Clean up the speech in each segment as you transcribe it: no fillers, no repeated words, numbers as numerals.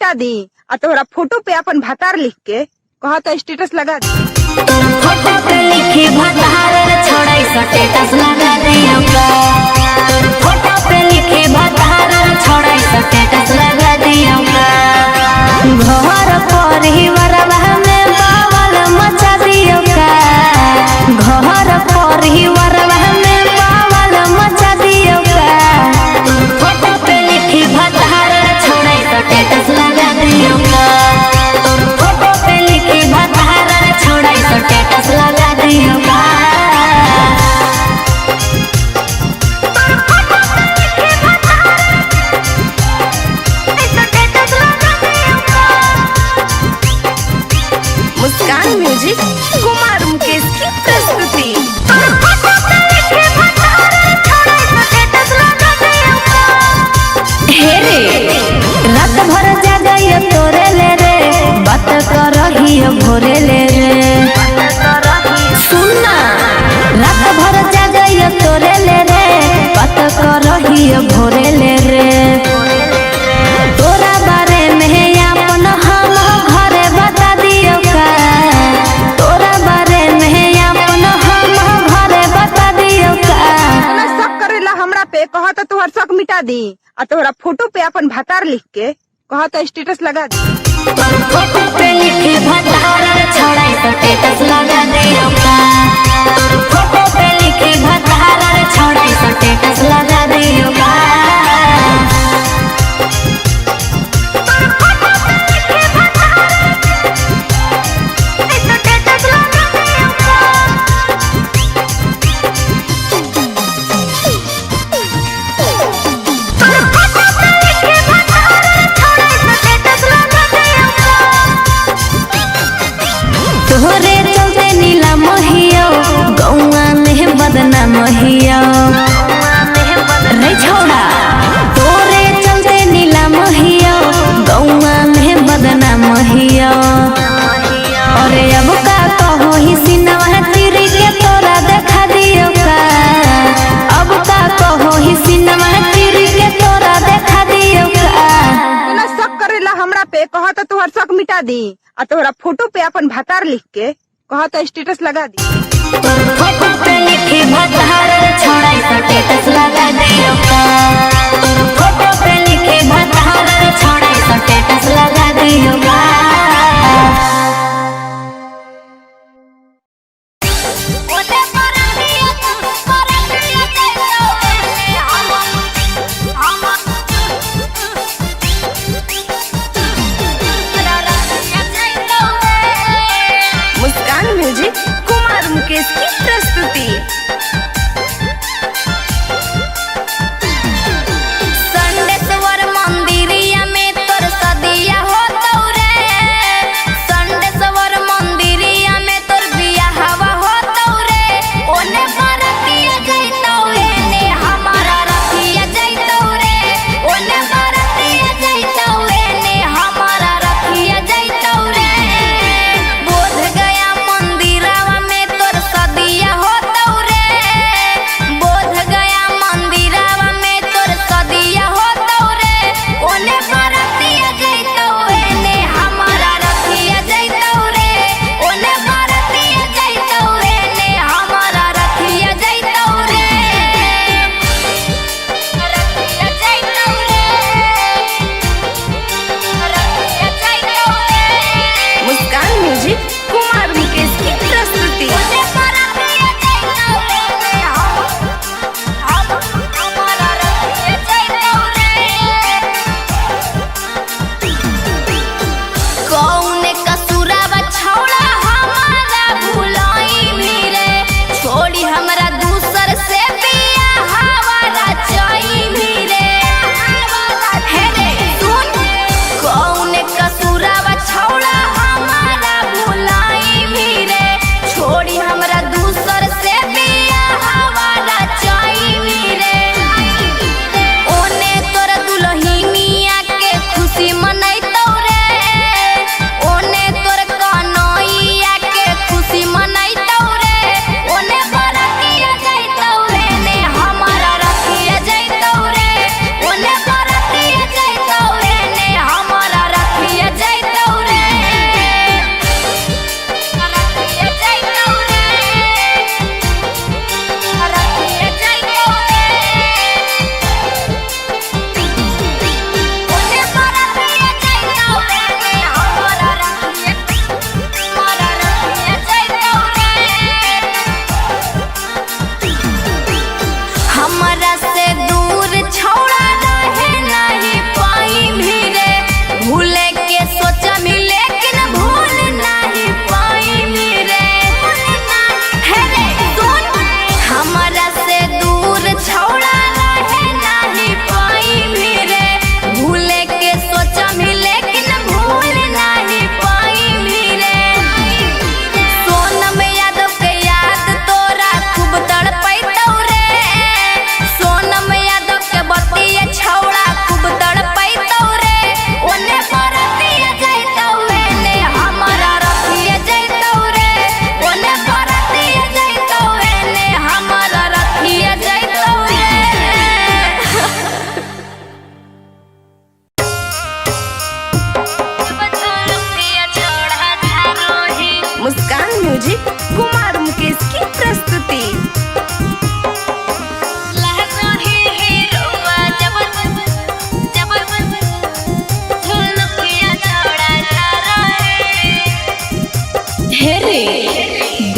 मिटा दी आ तोहरा फोटो पे अपन भतार लिख के कहा तो स्टेटस लगा दी। फोटो पे लिखी भतार छोड़ाई स्टेटस लगा दियो का। फोटो पे लिखी भतार छोड़ाई स्टेटस लगा दियो का। घर परिवार में बावल मचा दियो का। घर परिवार में बावल मचा दियो का। फोटो पे लिखी भतार छोड़ाई स्टेटस लगा दियो का। फोटो पे लिखी भतार छोड़ाई स्टेटस लगा दियो का। मुस्कान म्यूजिक कुमार मुकेश की प्रस्तुति। हे रे रात भर जागई तोरे ले रे बात कर रही भोरे ले रे। सुनना रात भर जागई तोरे ले रे बात कर रही भोरे ले रे। तोरा बारे में अपन हम घरे बता दियो का। तोरा बारे में अपन हम घरे बता दियो का। शक करेला हमरा पे कहा तो तुहर शक मिटा दी आ तोहरा फोटो पे अपन भतार लिख के कहा तो स्टेटस लगा दी। फोटो पे लिखी भतार छोड़ाई स्टेटस लगा दियो का। फोटो पे लिखी भतार छोड़ाई स्टेटस लगा दियो का। तोहरे चलते नीला महियो गौआ में बदना महियो रे छोड़ा। तोरे चलते नीला महियो गौआ में बदना महियो। अरे अब का कहो ही सिनवा चिरी के तोरा देखा दियो का। अब का कहो ही सिनवा चिरी के तोरा देखा दियो का। शक करेला हमरा पे कहा तो तुहर शक मिटा दी आ तोहरा फोटो पे अपन भतार लिख के कहा तो स्टेटस लगा दी। फोटो पे लिखी भतार छोड़ाई स्टेटस लगा दियो का। फोटो पे लिखी भतार छोड़ाई स्टेटस लगा दियो का। मुस्कान म्यूजिक कुमार मुकेश की प्रस्तुति। संडेश्वर मंदिरिया में तोर सदिया होतौ रे। संडेश्वर मंदिरिया में तोर बियाहवा होतौ रे। ओने बरतिया जइतौ एने हमारा रतिया जइतौ रे। ओने बरतिया जइतौ एने हमारा रतिया जइतौ रे। बोध गया मंदिरवा में तोर सदिया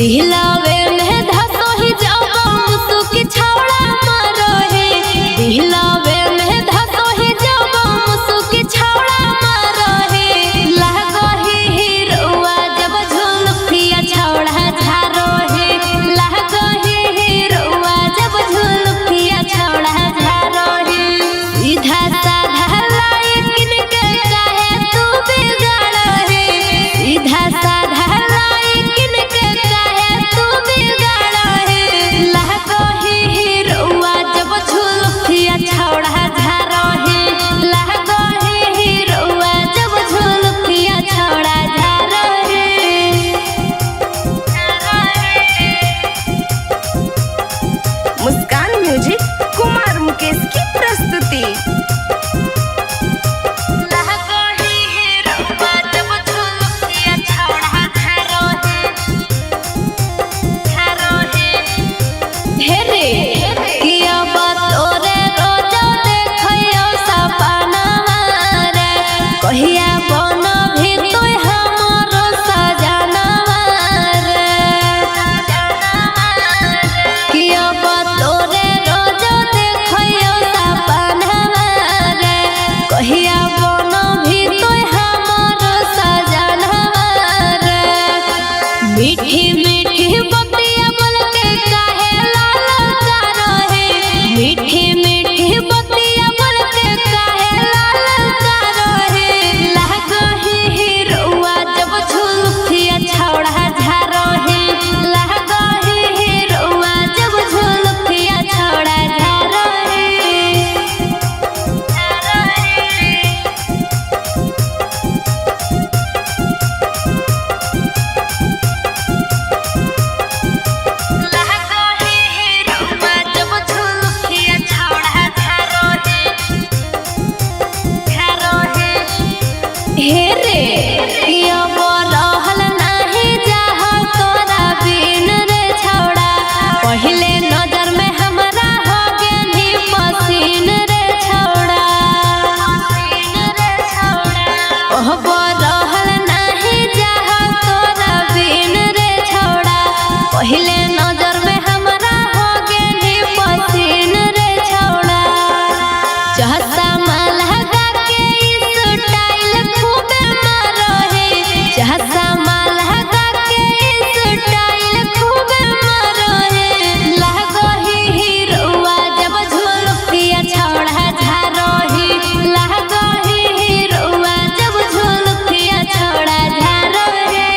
दिहलावे में धसो ही जाबो मुसुकी छौड़ा मारो हे दिहलावे में धसो ही जाबो मुसुकी छौड़ा मारो हे लागो ही हीरोआ जब झुलफिया छौड़ा झारो हे लागो ही हीरोआ जब झुलफिया छौड़ा झारो हे सीधा साधा लायकिन के काहे तू बिगाड़ हे सीधा साधा लायकिन के काहे तू बिगाड़ हे लागो ही हीरोआ जब झुलफिया छौड़ा झारो हे लागो ही हीरोआ जब झुलफिया छौड़ा झारो हे मुस्कान म्यूजिक कुमार मुकेश की प्रस्तुति। लागो ही हीरोआ जब झुलफिया छौड़ा झारो हे हे रे किया तोरे रोज देखियो सपनावा रे कहिया बन भी तोय हमरो सजनावा रे किया तोरे रोज देखियो सपनावा रे कहिया बन भी तोय हमरो सजनावा रे मीठी मीठी बतिया बोल के काहे लाल करो हे मीठी मीठी बतिया बोल के काहे लाल करो हे लागो ही हीरोआ जब झुलफिया छौड़ा झारो हे लागो ही हीरोआ जब झुलफिया छौड़ा झारो लागो ही हीरोआ जब झुलफिया छौड़ा झारो हे रे किया रहल नाही जाह तोरा बिन रे छौड़ा पहिले नजर में हमरा हो गेली पसीन रे छौड़ा ओह रहल नाही जाह तोरा बिन रे छौड़ा पहिले नजर में हमरा हो गेली पसीन रे छौड़ा चहसा लगा के स्टाइल खूबे मारो हे चहसा लगा के स्टाइल खूबे मारो हे लागो ही हीरोआ जब झुलफिया छौड़ा झारो हे लागो ही हीरोआ जब झुलफिया छौड़ा झारो हे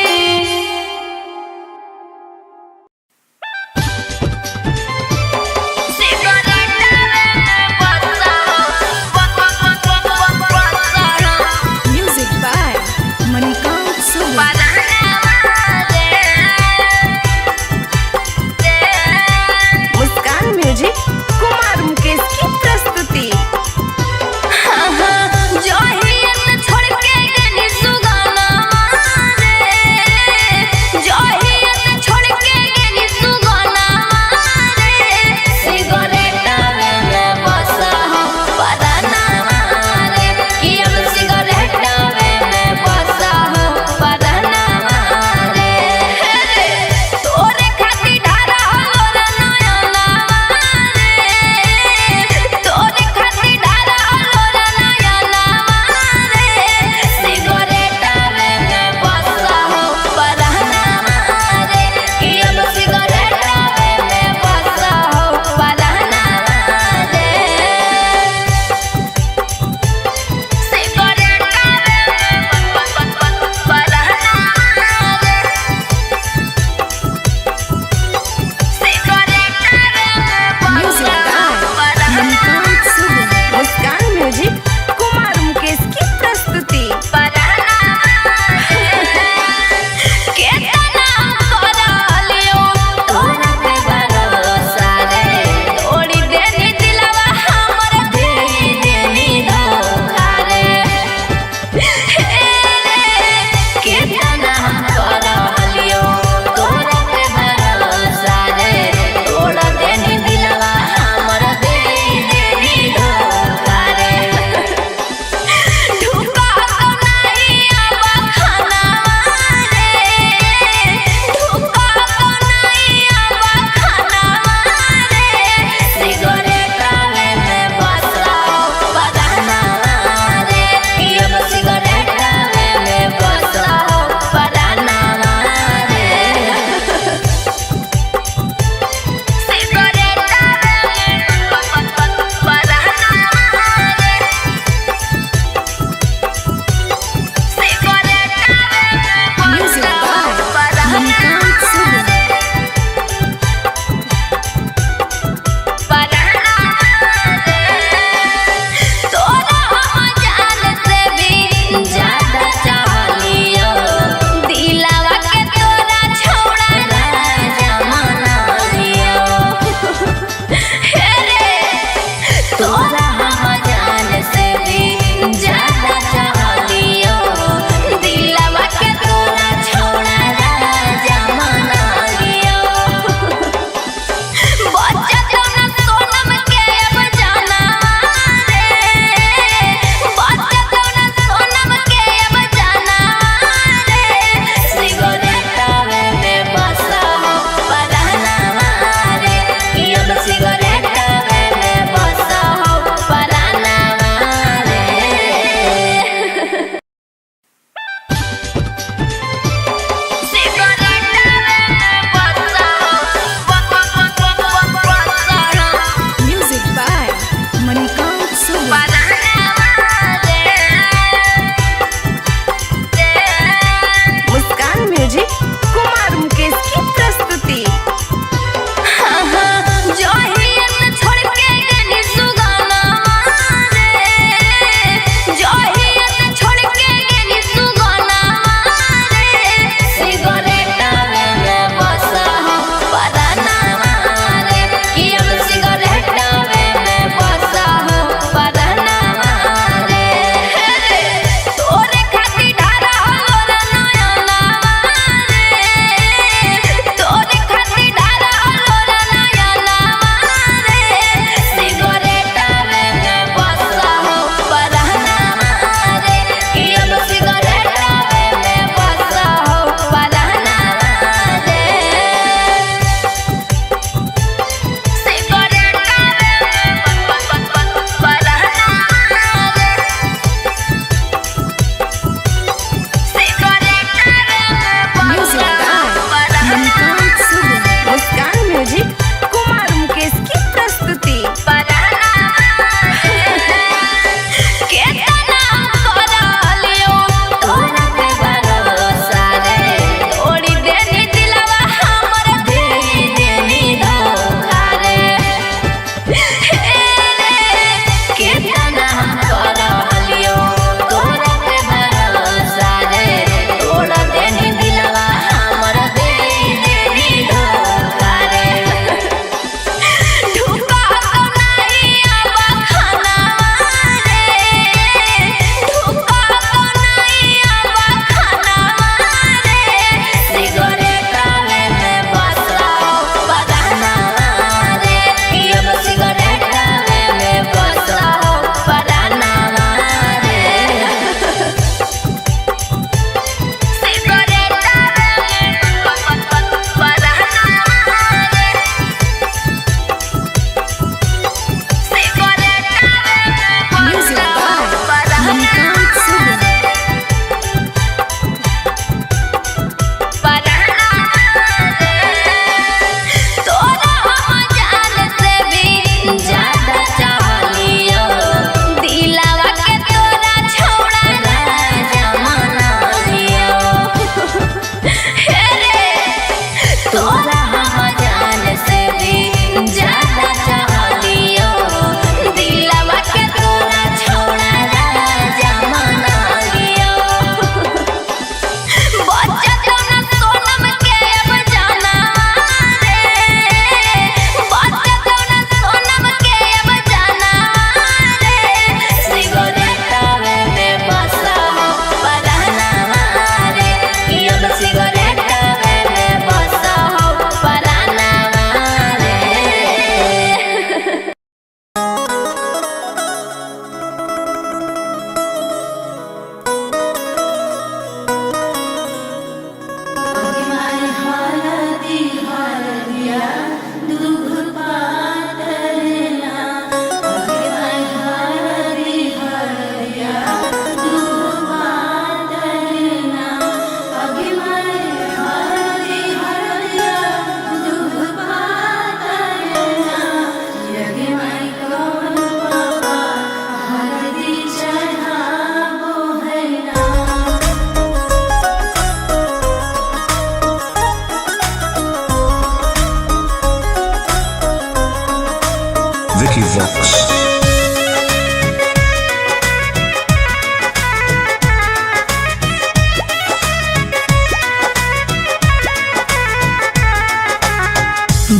Vox.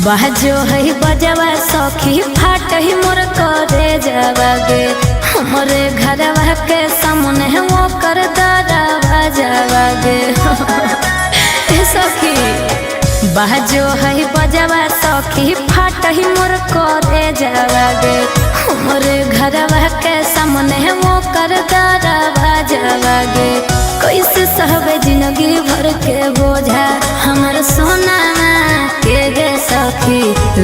बाजो है बजवा सखी फाट ही मोर करे जावागे हमरे घरवा के सामने वो कर दरवा जावागे सखी बाजो है बजवा सखी फाट ही मोर करे जावागे हमरे घरवा के सामने वो कर दरवा जावागे कैसे सहबे जिंदगी भर के बोझा हमर सोना के गे सखी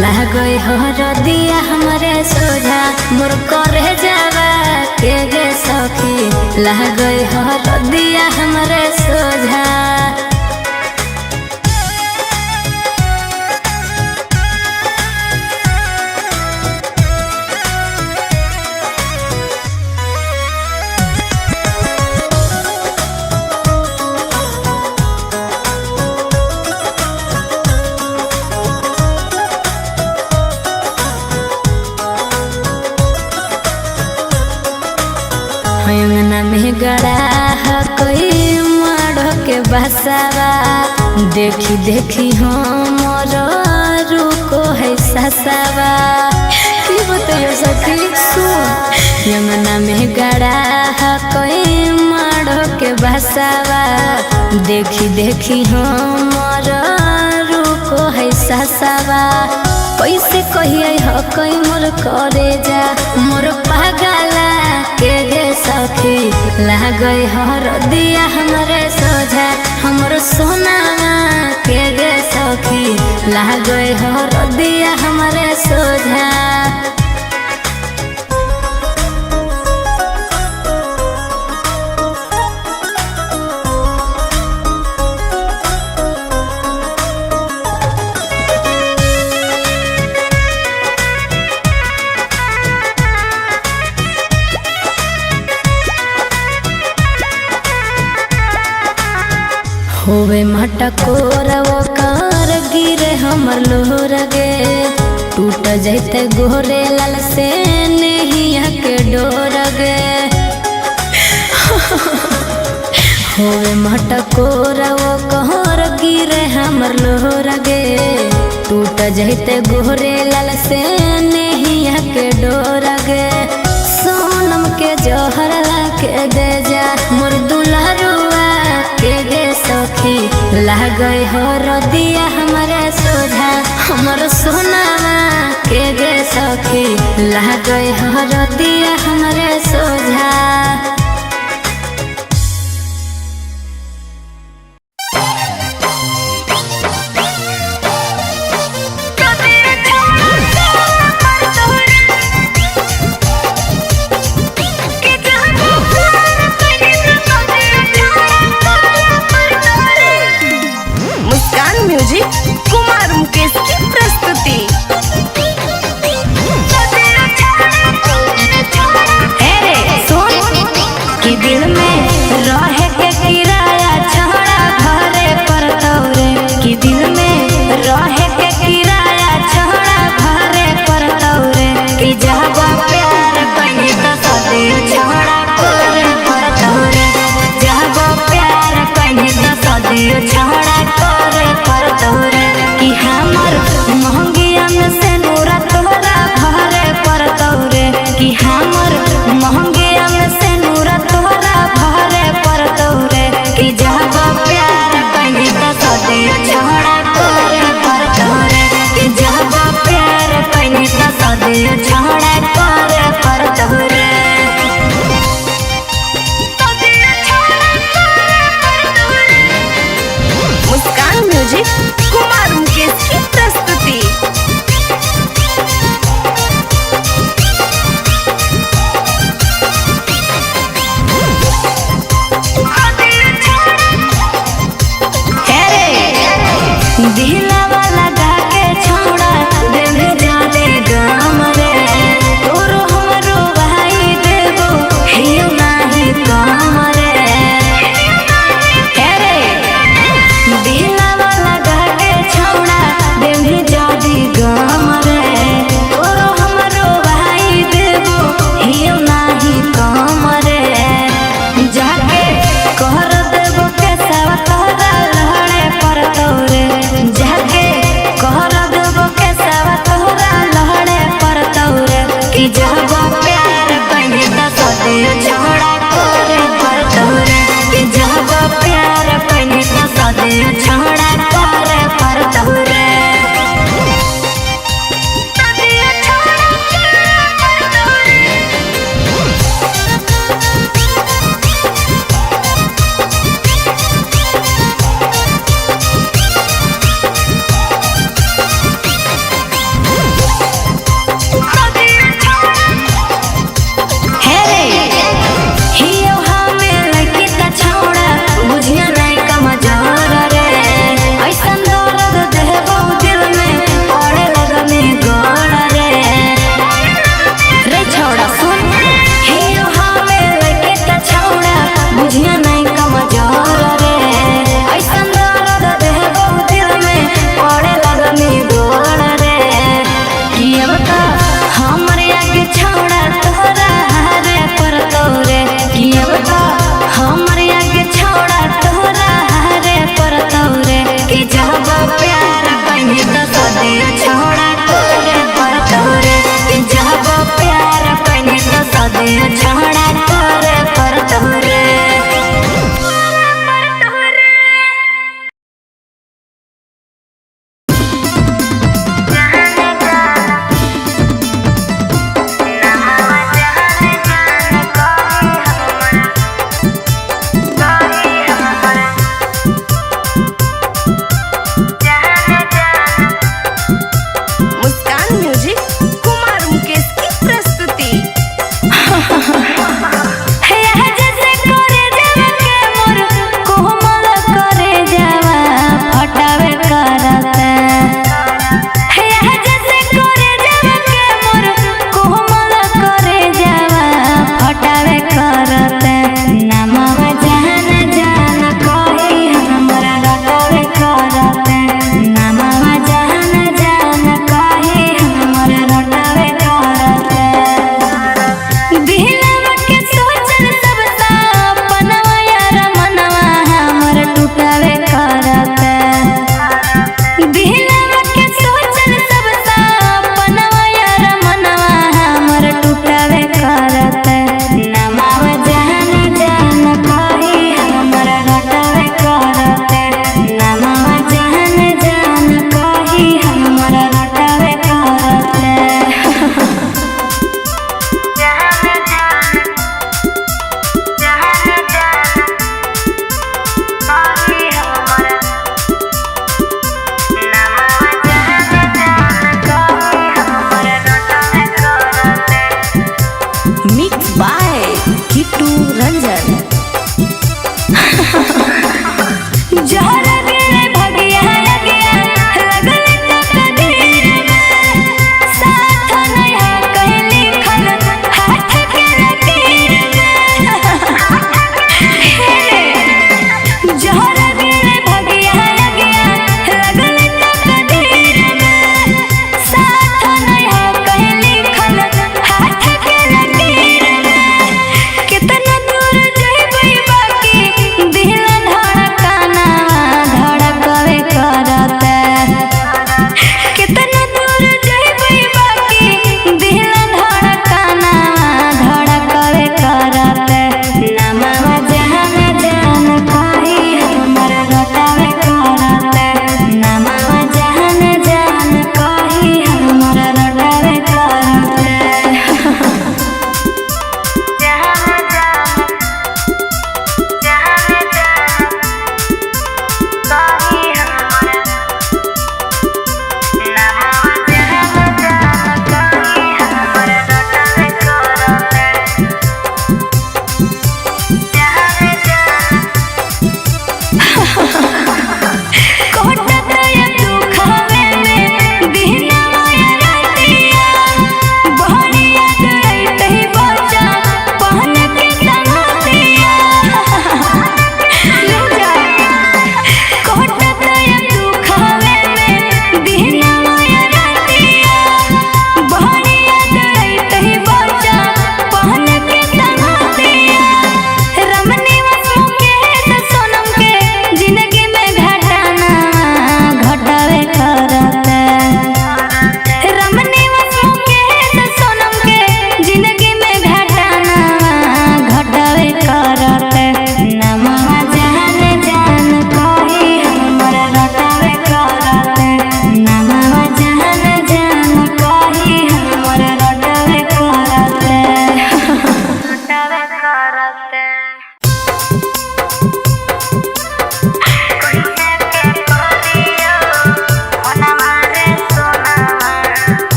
लागई हर दिया हमरे सोझा मोर करे जावा के गे सखी लागई हर दिया हमरे सोझा। अंगना में गड़ा कोई मारो के बसावा देखी देखी हमर रुको है ससावा की बताइयो सखी सुन अंगना में गड़ा कोई मारो के बसावा देखी देखी हमर रुको है ससावा कैसे कहिए हो कोई मोर करे जा मोर पागला के गे सखी लागई हर दिया हमरे सोझा हमर सोना के गे सखी लागई हर दिया हमरे सोझा। होवे मटकोर वो कार गिरे हमर लोहर गे टूट जैते गोरे लाल से नहिया के डोर गे होवे मटकोर वो कहर गिरे हमर लोहर गे टूट जैते गोरे लाल से नहिया के डोर गे सोनम के जोहर के दे जा मोर दुल्हरुआ के गे सखी लागई हर दिया हमरे सोझा हमर सोना के गे सखी लागई हर दिया हमरे सोझा। म्यूजिक कुमार मुकेश की प्रस्तुति।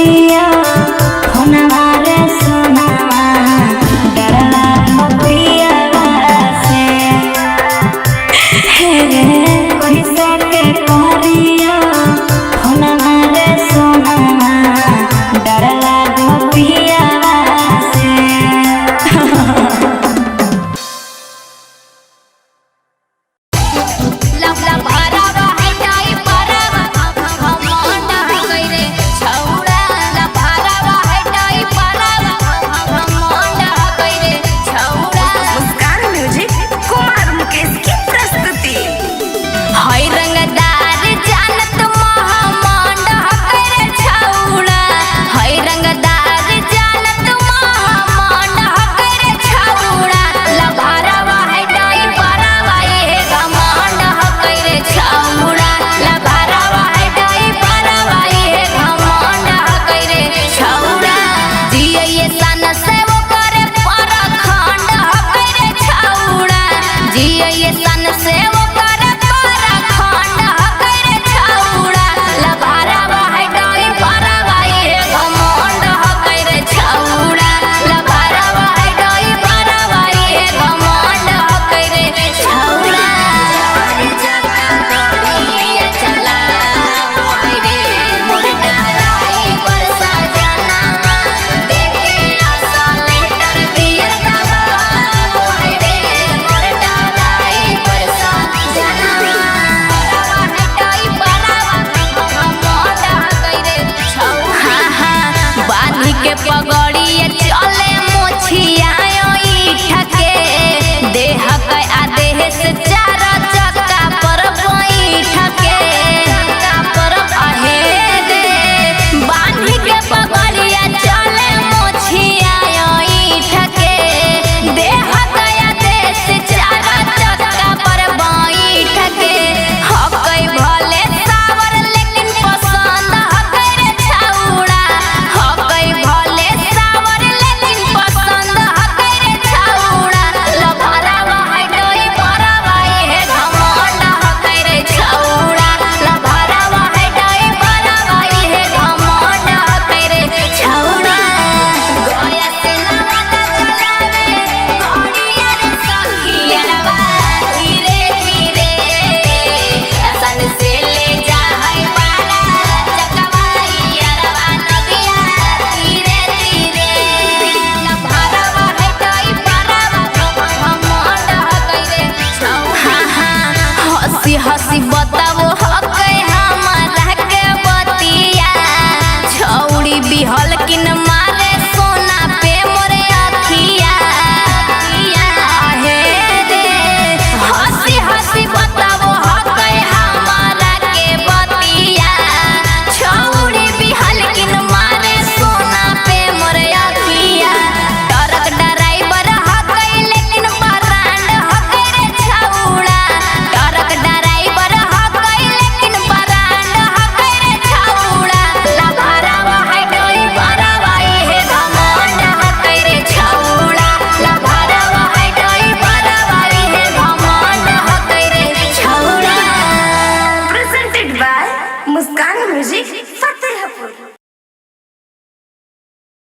दिया